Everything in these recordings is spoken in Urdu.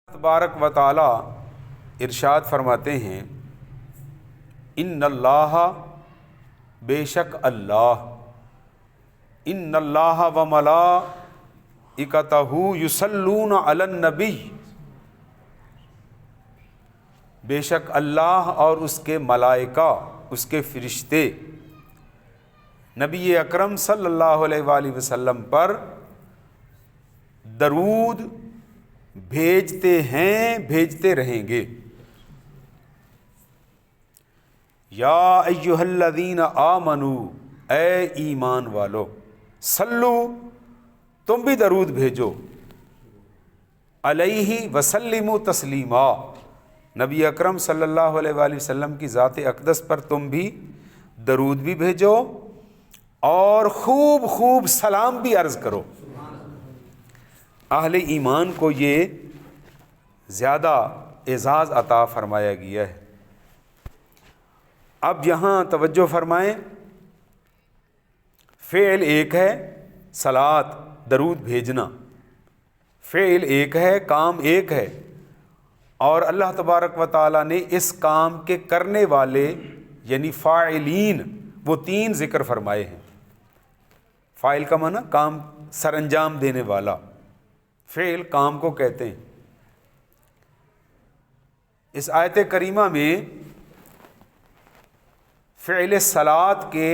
تبارک و تعالی ارشاد فرماتے ہیں ان اللہ بے شک اللہ ان اللہ و ملائکتہ یصلون علی النبی بے شک اللہ اور اس کے ملائکہ اس کے فرشتے نبی اکرم صلی اللہ علیہ وآلہ وسلم پر درود بھیجتے ہیں بھیجتے رہیں گے۔ یا ایھا الذین آمنوا اے ایمان والو صلو تم بھی درود بھیجو علیہ وسلموا تسلیما نبی اکرم صلی اللہ علیہ وآلہ وسلم کی ذات اقدس پر تم بھی درود بھی بھیجو اور خوب خوب سلام بھی عرض کرو۔ اہل ایمان کو یہ زیادہ اعزاز عطا فرمایا گیا ہے۔ اب یہاں توجہ فرمائیں، فعل ایک ہے صلاۃ درود بھیجنا، فعل ایک ہے، کام ایک ہے، اور اللہ تبارک و تعالیٰ نے اس کام کے کرنے والے یعنی فاعلین وہ تین ذکر فرمائے ہیں۔ فاعل کا معنی کام سر انجام دینے والا، فعل کام کو کہتے ہیں۔ اس آیت کریمہ میں فعل صلاۃ کے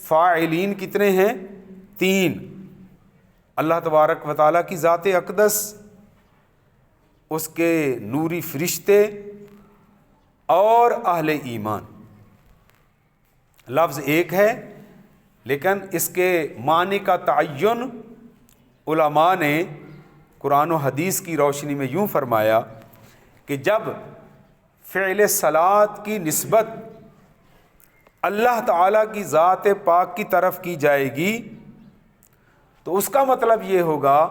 فاعلین کتنے ہیں؟ تین، اللہ تبارک و تعالیٰ کی ذات اقدس، اس کے نوری فرشتے اور اہل ایمان۔ لفظ ایک ہے لیکن اس کے معنی کا تعین علماء نے قرآن و حدیث کی روشنی میں یوں فرمایا کہ جب فعل صلاۃ کی نسبت اللہ تعالیٰ کی ذات پاک کی طرف کی جائے گی تو اس کا مطلب یہ ہوگا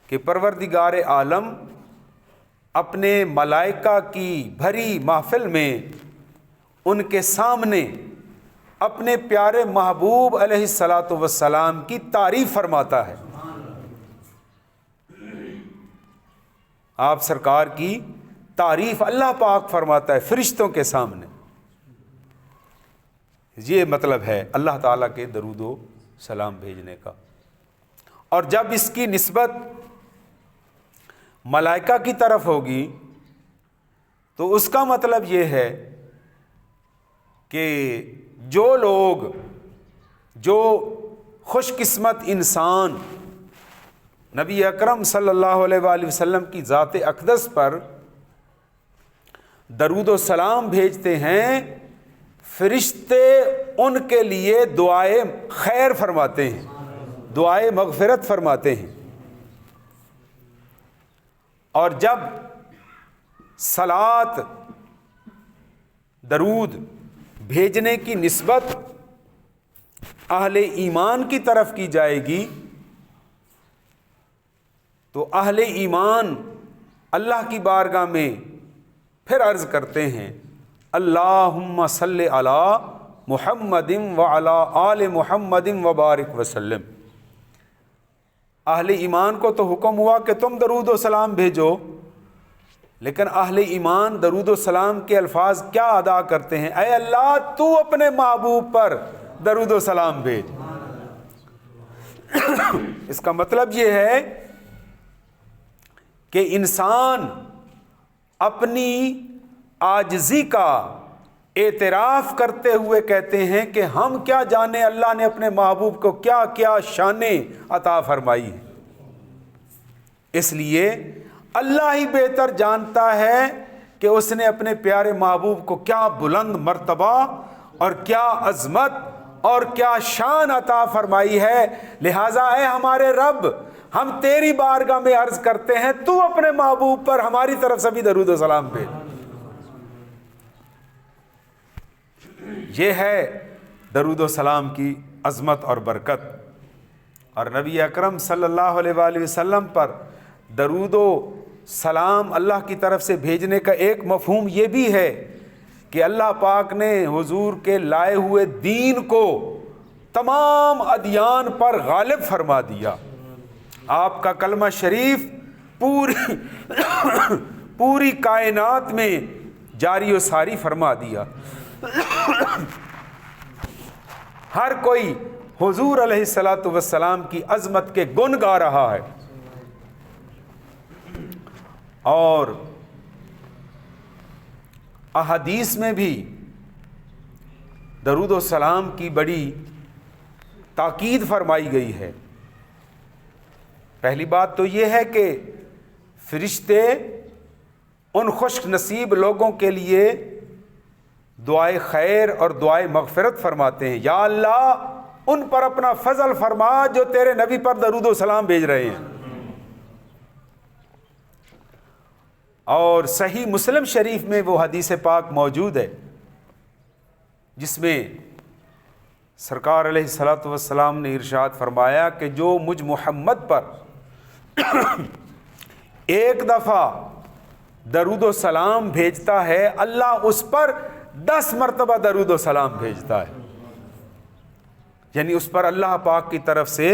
کہ پروردگار عالم اپنے ملائکہ کی بھری محفل میں ان کے سامنے اپنے پیارے محبوب علیہ الصلاۃ والسلام کی تعریف فرماتا ہے۔ آپ سرکار کی تعریف اللہ پاک فرماتا ہے فرشتوں کے سامنے۔ یہ مطلب ہے اللہ تعالیٰ کے درود و سلام بھیجنے کا۔ اور جب اس کی نسبت ملائکہ کی طرف ہوگی تو اس کا مطلب یہ ہے کہ جو لوگ، جو خوش قسمت انسان نبی اکرم صلی اللہ علیہ وآلہ وسلم کی ذات اقدس پر درود و سلام بھیجتے ہیں، فرشتے ان کے لیے دعائے خیر فرماتے ہیں، دعائے مغفرت فرماتے ہیں۔ اور جب صلاۃ درود بھیجنے کی نسبت اہل ایمان کی طرف کی جائے گی تو اہل ایمان اللہ کی بارگاہ میں پھر عرض کرتے ہیں اللہم صلی علی محمد وعلی آل محمد وبارک وسلم۔ اہل ایمان کو تو حکم ہوا کہ تم درود و سلام بھیجو، لیکن اہل ایمان درود و سلام کے الفاظ کیا ادا کرتے ہیں؟ اے اللہ تو اپنے محبوب پر درود و سلام بھیج۔ اس کا مطلب یہ ہے کہ انسان اپنی عاجزی کا اعتراف کرتے ہوئے کہتے ہیں کہ ہم کیا جانے اللہ نے اپنے محبوب کو کیا کیا شانیں عطا فرمائی ہیں، اس لیے اللہ ہی بہتر جانتا ہے کہ اس نے اپنے پیارے محبوب کو کیا بلند مرتبہ اور کیا عظمت اور کیا شان عطا فرمائی ہے۔ لہٰذا اے ہمارے رب، ہم تیری بارگاہ میں عرض کرتے ہیں تو اپنے محبوب پر ہماری طرف سے بھی درود و سلام بھیج۔ یہ ہے درود و سلام کی عظمت اور برکت۔ اور نبی اکرم صلی اللہ علیہ وآلہ وسلم پر درود و سلام اللہ کی طرف سے بھیجنے کا ایک مفہوم یہ بھی ہے کہ اللہ پاک نے حضور کے لائے ہوئے دین کو تمام ادیان پر غالب فرما دیا۔ آپ کا کلمہ شریف پوری کائنات میں جاری و ساری فرما دیا۔ ہر کوئی حضور علیہ الصلاۃ والسلام کی عظمت کے گن گا رہا ہے، اور احادیث میں بھی درود و سلام کی بڑی تاکید فرمائی گئی ہے۔ پہلی بات تو یہ ہے کہ فرشتے ان خوش نصیب لوگوں کے لیے دعائے خیر اور دعائے مغفرت فرماتے ہیں، یا اللہ ان پر اپنا فضل فرما جو تیرے نبی پر درود و سلام بھیج رہے ہیں۔ اور صحیح مسلم شریف میں وہ حدیث پاک موجود ہے جس میں سرکار علیہ الصلاۃ والسلام نے ارشاد فرمایا کہ جو مجھ محمد پر ایک دفعہ درود و سلام بھیجتا ہے، اللہ اس پر 10 مرتبہ درود و سلام بھیجتا ہے، یعنی اس پر اللہ پاک کی طرف سے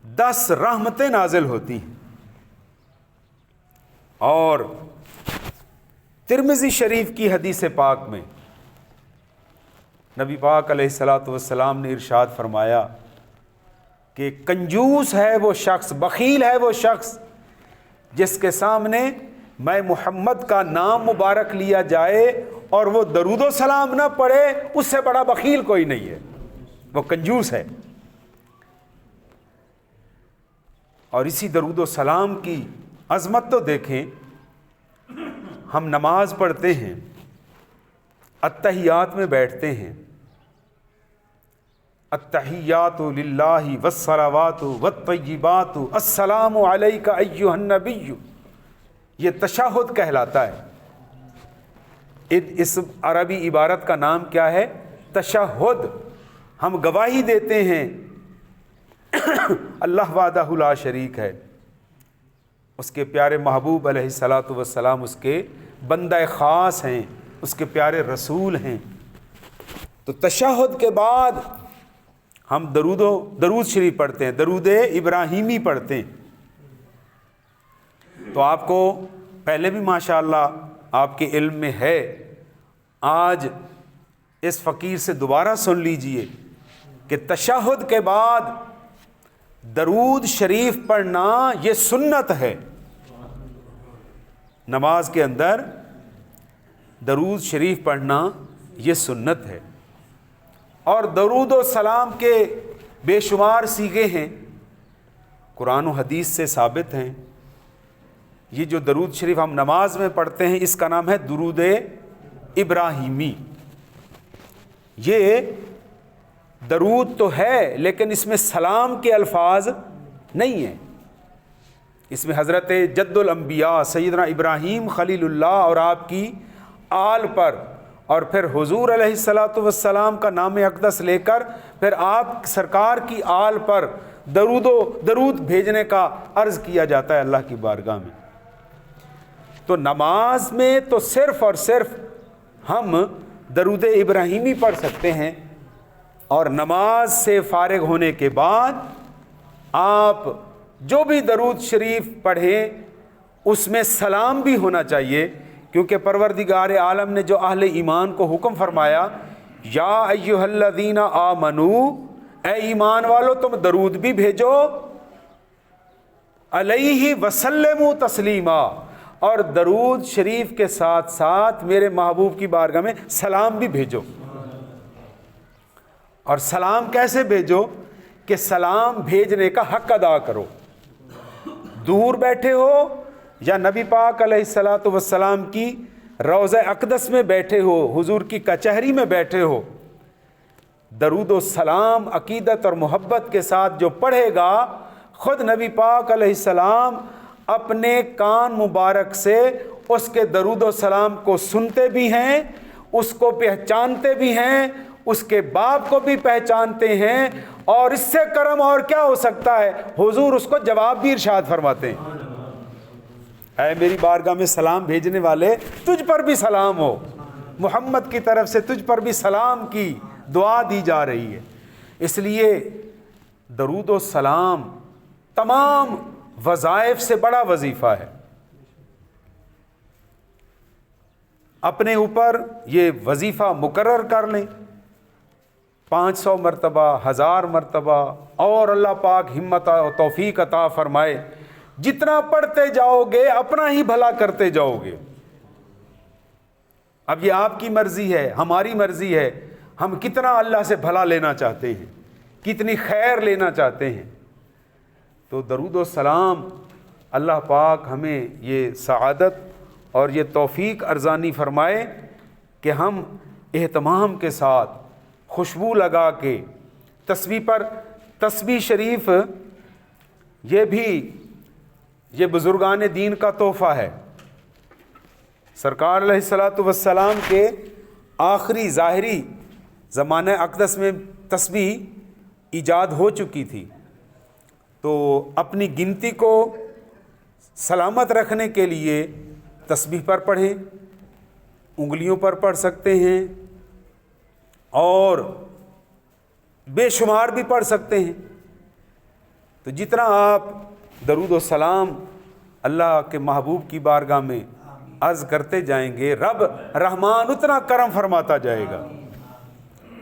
10 رحمتیں نازل ہوتی ہیں۔ اور ترمذی شریف کی حدیث پاک میں نبی پاک علیہ الصلاۃ والسلام نے ارشاد فرمایا کہ کنجوس ہے وہ شخص، بخیل ہے وہ شخص جس کے سامنے میں محمد کا نام مبارک لیا جائے اور وہ درود و سلام نہ پڑھے، اس سے بڑا بخیل کوئی نہیں ہے، وہ کنجوس ہے۔ اور اسی درود و سلام کی عظمت تو دیکھیں، ہم نماز پڑھتے ہیں، اتحیات میں بیٹھتے ہیں، التحیات للہ والصلوات والطیبات السلام علیک ایھا النبی، یہ تشہد کہلاتا ہے۔ اس عربی عبارت کا نام کیا ہے؟ تشہد۔ ہم گواہی دیتے ہیں اللہ وحدہ لا شریک ہے، اس کے پیارے محبوب علیہ الصلاۃ والسلام اس کے بندہ خاص ہیں، اس کے پیارے رسول ہیں۔ تو تشہد کے بعد ہم درود شریف پڑھتے ہیں، درود ابراہیمی پڑھتے ہیں۔ تو آپ کو پہلے بھی ماشاءاللہ آپ کے علم میں ہے، آج اس فقیر سے دوبارہ سن لیجئے کہ تشہد کے بعد درود شریف پڑھنا یہ سنت ہے۔ نماز کے اندر درود شریف پڑھنا یہ سنت ہے، اور درود و سلام کے بے شمار صیغے ہیں، قرآن و حدیث سے ثابت ہیں۔ یہ جو درود شریف ہم نماز میں پڑھتے ہیں اس کا نام ہے درود ابراہیمی۔ یہ درود تو ہے لیکن اس میں سلام کے الفاظ نہیں ہیں، اس میں حضرت جد الانبیاء سیدنا ابراہیم خلیل اللہ اور آپ کی آل پر، اور پھر حضور علیہ الصلاۃ والسلام کا نام اقدس لے کر پھر آپ سرکار کی آل پر درود بھیجنے کا عرض کیا جاتا ہے اللہ کی بارگاہ میں۔ تو نماز میں تو صرف اور صرف ہم درود ابراہیمی پڑھ سکتے ہیں، اور نماز سے فارغ ہونے کے بعد آپ جو بھی درود شریف پڑھیں اس میں سلام بھی ہونا چاہیے، کیونکہ پروردگار عالم نے جو اہل ایمان کو حکم فرمایا، یا ایھا الذین آمنو، اے ایمان والو تم درود بھی بھیجو، علیہ وسلموا تسلیما، اور درود شریف کے ساتھ ساتھ میرے محبوب کی بارگاہ میں سلام بھی بھیجو۔ اور سلام کیسے بھیجو؟ کہ سلام بھیجنے کا حق ادا کرو، دور بیٹھے ہو یا نبی پاک علیہ الصلاۃ والسلام کی روضہ اقدس میں بیٹھے ہو، حضور کی کچہری میں بیٹھے ہو، درود و سلام عقیدت اور محبت کے ساتھ جو پڑھے گا، خود نبی پاک علیہ السلام اپنے کان مبارک سے اس کے درود و سلام کو سنتے بھی ہیں، اس کو پہچانتے بھی ہیں، اس کے باپ کو بھی پہچانتے ہیں، اور اس سے کرم اور کیا ہو سکتا ہے، حضور اس کو جواب بھی ارشاد فرماتے ہیں، اے میری بارگاہ میں سلام بھیجنے والے تجھ پر بھی سلام ہو، محمد کی طرف سے تجھ پر بھی سلام کی دعا دی جا رہی ہے۔ اس لیے درود و سلام تمام وظائف سے بڑا وظیفہ ہے۔ اپنے اوپر یہ وظیفہ مقرر کر لیں، 500 مرتبہ، 1000 مرتبہ، اور اللہ پاک ہمت و توفیق عطا فرمائے، جتنا پڑھتے جاؤ گے اپنا ہی بھلا کرتے جاؤ گے۔ اب یہ آپ کی مرضی ہے، ہماری مرضی ہے، ہم کتنا اللہ سے بھلا لینا چاہتے ہیں، کتنی خیر لینا چاہتے ہیں۔ تو درود و سلام، اللہ پاک ہمیں یہ سعادت اور یہ توفیق ارزانی فرمائے کہ ہم اہتمام کے ساتھ خوشبو لگا کے تسبیح پر، تسبیح شریف یہ بھی یہ بزرگان دین کا تحفہ ہے۔ سرکار علیہ الصلاۃ والسلام کے آخری ظاہری زمانہ اقدس میں تسبیح ایجاد ہو چکی تھی، تو اپنی گنتی کو سلامت رکھنے کے لیے تسبیح پر پڑھیں، انگلیوں پر پڑھ سکتے ہیں اور بے شمار بھی پڑھ سکتے ہیں۔ تو جتنا آپ درود و سلام اللہ کے محبوب کی بارگاہ میں عرض کرتے جائیں گے، رب رحمان اتنا کرم فرماتا جائے گا۔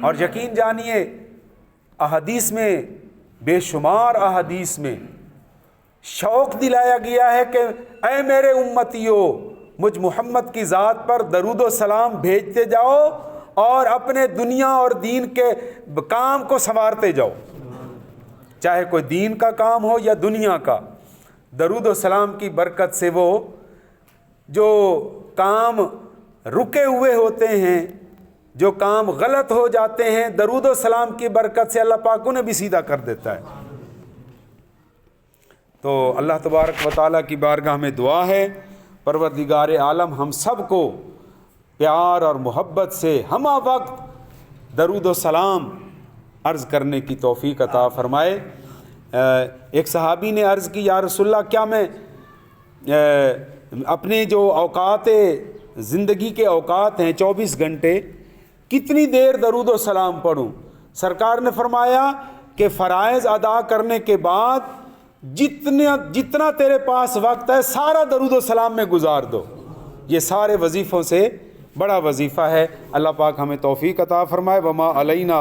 اور یقین جانیے احادیث میں، بے شمار احادیث میں شوق دلایا گیا ہے کہ اے میرے امتیو، مجھ محمد کی ذات پر درود و سلام بھیجتے جاؤ اور اپنے دنیا اور دین کے کام کو سنوارتے جاؤ، چاہے کوئی دین کا کام ہو یا دنیا کا۔ درود و سلام کی برکت سے وہ جو کام رکے ہوئے ہوتے ہیں، جو کام غلط ہو جاتے ہیں، درود و سلام کی برکت سے اللہ پاک انہیں بھی سیدھا کر دیتا ہے۔ تو اللہ تبارک و تعالیٰ کی بارگاہ میں دعا ہے، پروردگار عالم ہم سب کو پیار اور محبت سے ہمہ وقت درود و سلام عرض کرنے کی توفیق عطا فرمائے۔ ایک صحابی نے عرض کی، یا رسول اللہ، کیا میں اپنے جو اوقات زندگی کے اوقات ہیں 24 گھنٹے، کتنی دیر درود و سلام پڑھوں؟ سرکار نے فرمایا کہ فرائض ادا کرنے کے بعد جتنا تیرے پاس وقت ہے سارا درود و سلام میں گزار دو۔ یہ سارے وظیفوں سے بڑا وظیفہ ہے۔ اللہ پاک ہمیں توفیق عطا فرمائے۔ وما علینا